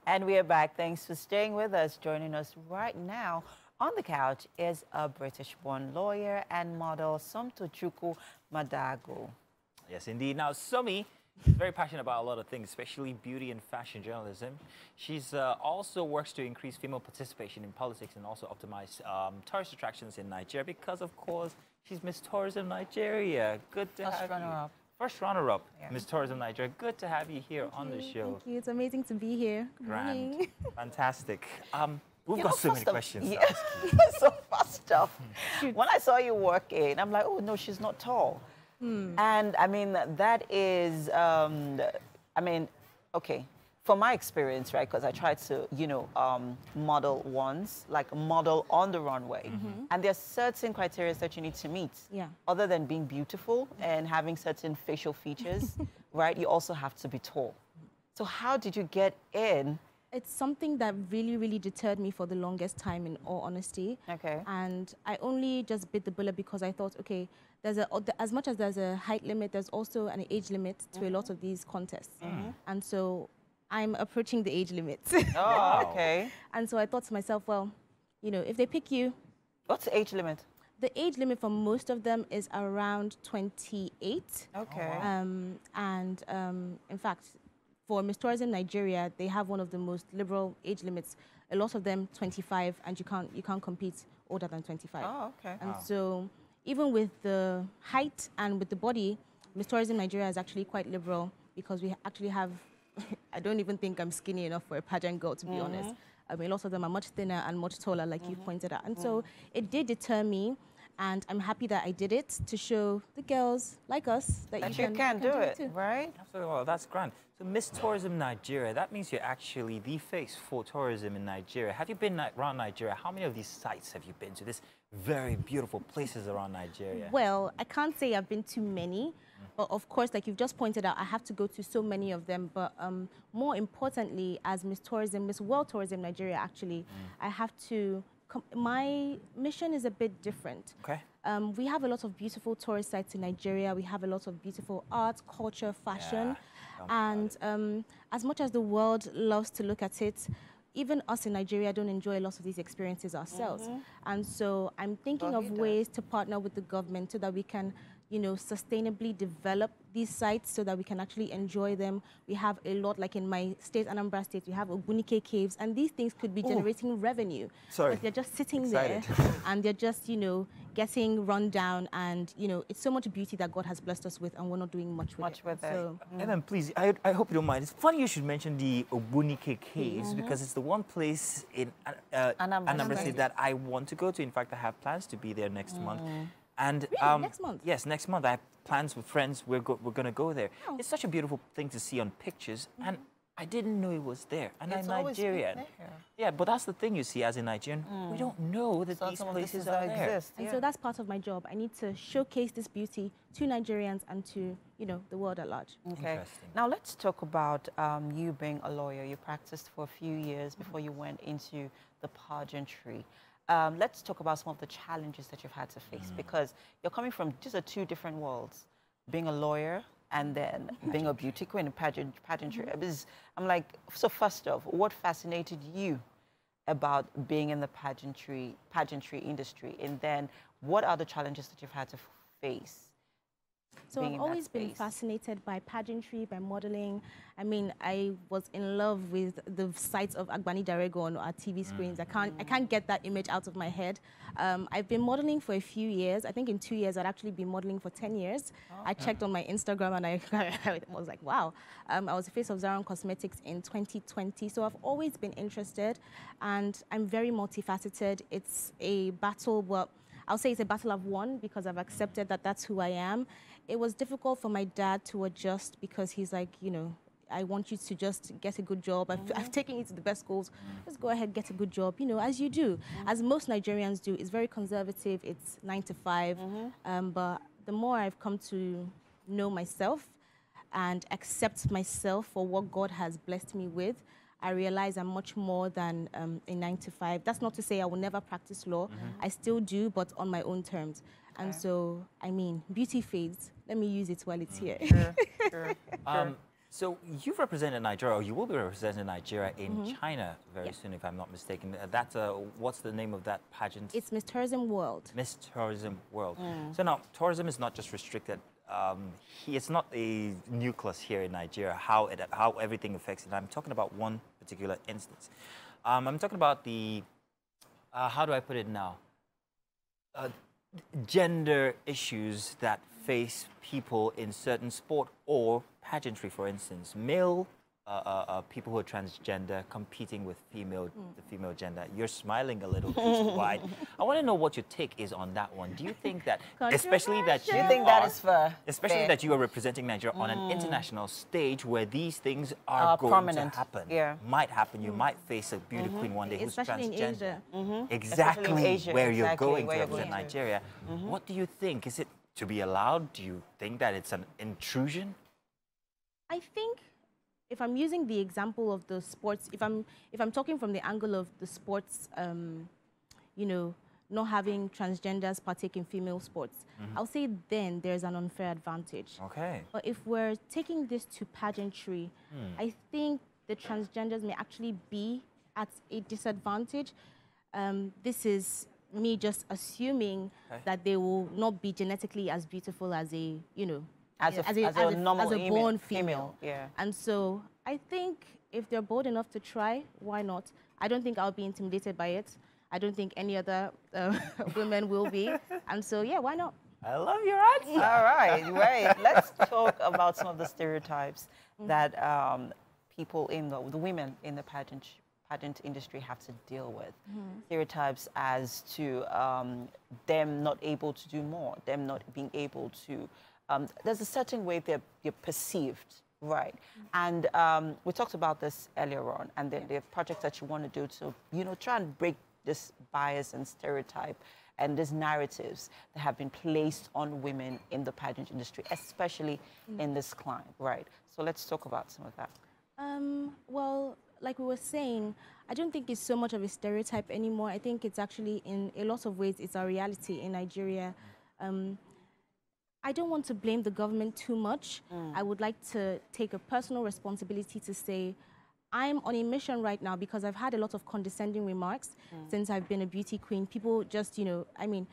And we are back. Thanks for staying with us. Joining us right now on the couch is a British-born lawyer and model, Somtochukwu Maduagwu. Yes, indeed. Now, Somi is very passionate about a lot of things, especially beauty and fashion journalism. She's also works to increase female participation in politics and also optimize tourist attractions in Nigeria because, of course, she's Miss Tourism Nigeria. Good to have you. First runner-up, yeah. Miss Tourism Nigeria. Good to have you here on the show. Thank you. It's amazing to be here. Good morning. Fantastic. We've got so many questions. Yeah. So fast stuff. When I saw you working, I'm like, oh, no, she's not tall. And, I mean, that is, I mean, okay. From my experience, right, because I tried to, you know, model once, like model on the runway. And there's certain criteria that you need to meet. Yeah. Other than being beautiful and having certain facial features, right, you also have to be tall. So how did you get in? It's something that really, really deterred me for the longest time, in all honesty. Okay. And I only just bit the bullet because I thought, okay, there's as much as there's a height limit, there's also an age limit to a lot of these contests. And so I'm approaching the age limit. Oh, okay. And so I thought to myself, well, you know, if they pick you... What's the age limit? The age limit for most of them is around 28. Okay. In fact, for Miss Tourism Nigeria, they have one of the most liberal age limits. A lot of them 25, and you can't compete older than 25. Oh, okay. And so even with the height and with the body, Miss Tourism Nigeria is actually quite liberal because we actually have... I don't even think I'm skinny enough for a pageant girl, to be honest. I mean, lots of them are much thinner and much taller, like you pointed out. And so it did deter me, and I'm happy that I did it to show the girls like us that you can do it too. Right? Absolutely. Well, that's grand. So Miss Tourism Nigeria, that means you're actually the face for tourism in Nigeria. Have you been around Nigeria? How many of these sites have you been to? These very beautiful places around Nigeria. Well, I can't say I've been to many. But of course, like you've just pointed out, I have to go to so many of them. But more importantly, as Miss Tourism, Miss World Tourism Nigeria, actually, I have to... my mission is a bit different. Okay. We have a lot of beautiful tourist sites in Nigeria. We have a lot of beautiful art, culture, fashion. Yeah, and as much as the world loves to look at it, even us in Nigeria don't enjoy a lot of these experiences ourselves. And so I'm thinking of ways to partner with the government so that we can, you know, sustainably develop these sites so that we can actually enjoy them. We have a lot, like in my state, Anambra State, we have Ogbunike caves, and these things could be generating revenue. Sorry. But they're just sitting there, and they're just, you know, getting run down, and, you know, it's so much beauty that God has blessed us with, and we're not doing much with it. So, and then, please, I hope you don't mind. It's funny you should mention the Ogbunike caves, because it's the one place in Anambra State that I want to go to. In fact, I have plans to be there next month. And really? Next month? Yes, next month. I have plans with friends. We're going to go there. Oh. It's such a beautiful thing to see on pictures, and I didn't know it was there. And I'm Nigerian. Yeah, but that's the thing, you see, as a Nigerian, we don't know that these places are there. And so that's part of my job. I need to showcase this beauty to Nigerians and to, you know, the world at large. Okay. Now let's talk about you being a lawyer. You practiced for a few years before you went into the pageantry. Let's talk about some of the challenges that you've had to face, because you're coming from just two different worlds, being a lawyer and then being a beauty queen in pageantry. I'm like, so first off, what fascinated you about being in the pageantry industry? And then what are the challenges that you've had to face? So I've always been fascinated by pageantry, by modeling. I mean, I was in love with the sights of Agbani Darego on our TV screens. I can't get that image out of my head. I've been modeling for a few years. I think in 2 years, I'd actually been modeling for 10 years. I checked on my Instagram and I was like, wow. I was the face of Zaron Cosmetics in 2020. So I've always been interested, and I'm very multifaceted. It's a battle, well, I'll say it's a battle I've won because I've accepted that that's who I am. It was difficult for my dad to adjust because he's like, you know, I want you to just get a good job. I've taken you to the best schools. Just go ahead, get a good job, you know, as you do. As most Nigerians do. It's very conservative. It's 9 to 5. But the more I've come to know myself and accept myself for what God has blessed me with, I realize I'm much more than a 9 to 5. That's not to say I will never practice law. I still do, but on my own terms. Okay. And so, I mean, beauty fades. Let me use it while it's here. Sure. So you've represented Nigeria, or you will be representing Nigeria in China very soon, if I'm not mistaken. That's what's the name of that pageant? It's Miss Tourism World. Miss Tourism World. So now, tourism is not just restricted. It's not a nucleus here in Nigeria, how everything affects it. I'm talking about one particular instance. I'm talking about the, how do I put it now? Gender issues that face people in certain sport or pageantry, for instance. Male people who are transgender competing with the female gender. You're smiling a little bit wide. I want to know what your take is on that one. Do you think that, especially that you that you are representing Nigeria on an international stage where these things are going prominent. to happen, Yeah. might happen, you might face a beauty queen one day who's Especially transgender. in Asia. Exactly In Asia, where you're exactly going where to you're represent going to. Nigeria. What do you think? Is it to be allowed? Do you think that it's an intrusion? I think if I'm using the example of the sports, if I'm talking from the angle of the sports, you know, not having transgenders partake in female sports, I'll say then there's an unfair advantage. Okay. But if we're taking this to pageantry, I think the transgenders may actually be at a disadvantage. This is me just assuming that they will not be genetically as beautiful as a, you know, as a born female. Yeah. And so I think if they're bold enough to try, why not? I don't think I'll be intimidated by it. I don't think any other women will be. And so, yeah, why not? I love your answer. All right, right. Let's talk about some of the stereotypes that people in the women in the pageant industry have to deal with. Stereotypes as to them not able to do more, them not being able to. There's a certain way they're perceived, right? And we talked about this earlier on, and the projects that you want to do to, you know, try and break this bias and stereotype and these narratives that have been placed on women in the pageant industry, especially in this climate, right? So let's talk about some of that. Well, like we were saying, I don't think it's so much of a stereotype anymore. I think it's actually, in a lot of ways, it's our reality in Nigeria. I don't want to blame the government too much. I would like to take a personal responsibility to say, I'm on a mission right now because I've had a lot of condescending remarks since I've been a beauty queen. People just, you know, I mean,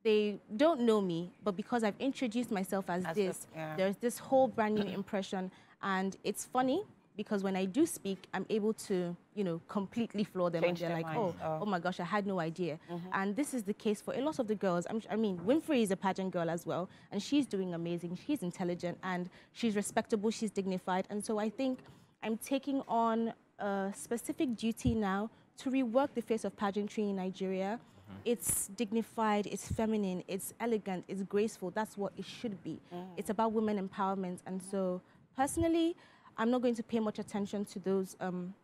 they don't know me, but because I've introduced myself as this, there's this whole brand new impression. And it's funny because when I do speak, I'm able to, you know, completely floor them. And they're like, oh my gosh, I had no idea. And this is the case for a lot of the girls. I mean, Winfrey is a pageant girl as well, and she's doing amazing. She's intelligent, and she's respectable, she's dignified. And so I think I'm taking on a specific duty now to rework the face of pageantry in Nigeria. It's dignified, it's feminine, it's elegant, it's graceful. That's what it should be. It's about women empowerment. And so personally, I'm not going to pay much attention to those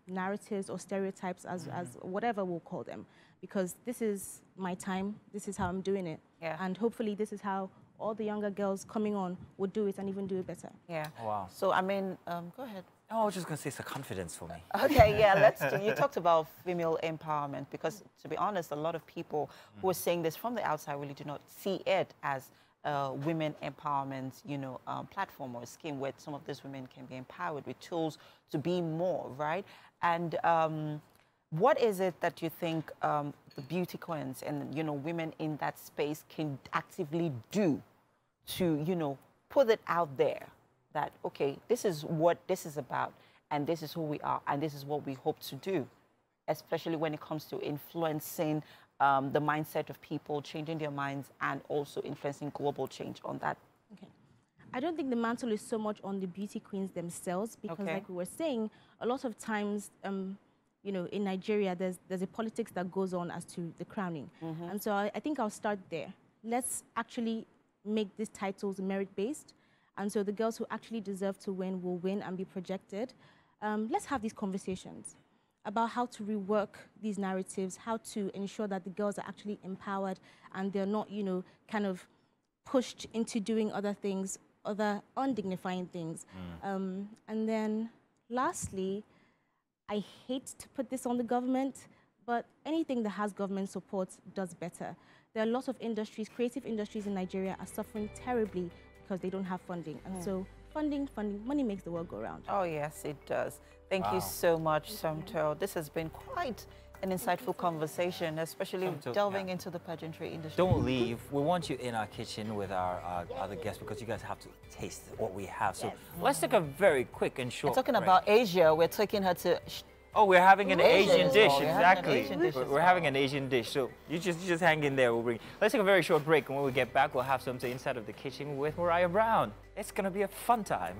narratives or stereotypes as whatever we'll call them, because this is my time, this is how I'm doing it. And hopefully this is how all the younger girls coming on would do it and even do it better. Oh, wow. So, I mean, go ahead. Oh, I was just going to say it's a confidence for me. Okay, yeah, let's do. You talked about female empowerment because, to be honest, a lot of people who are saying this from the outside really do not see it as women empowerment, you know, platform or scheme where some of these women can be empowered with tools to be more, right? And what is it that you think the beauty queens and, you know, women in that space can actively do to, you know, put it out there that, okay, this is what this is about, and this is who we are, and this is what we hope to do, especially when it comes to influencing the mindset of people, changing their minds, and also influencing global change on that? Okay. I don't think the mantle is so much on the beauty queens themselves, because like we were saying, a lot of times, you know, in Nigeria, there's a politics that goes on as to the crowning. And so I think I'll start there. Let's actually make these titles merit-based. And so the girls who actually deserve to win will win and be projected. Let's have these conversations about how to rework these narratives, how to ensure that the girls are actually empowered and they're not, you know, kind of pushed into doing other things, other undignifying things. And then lastly, I hate to put this on the government, but anything that has government support does better. There are lots of industries, creative industries in Nigeria are suffering terribly because they don't have funding. And so funding. Money makes the world go round. Oh, yes, it does. Thank you so much, Somto. This has been quite an insightful conversation, especially delving into the pageantry industry. Don't leave. We want you in our kitchen with our other guests because you guys have to taste what we have. So let's take a very quick and short Talking break. about Asia, we're taking her to... Oh, we're having an Asian dish, exactly. We're having an Asian dish, so you just hang in there. Let's take a very short break, and when we get back, we'll have something inside of the kitchen with Mariah Brown. It's gonna be a fun time.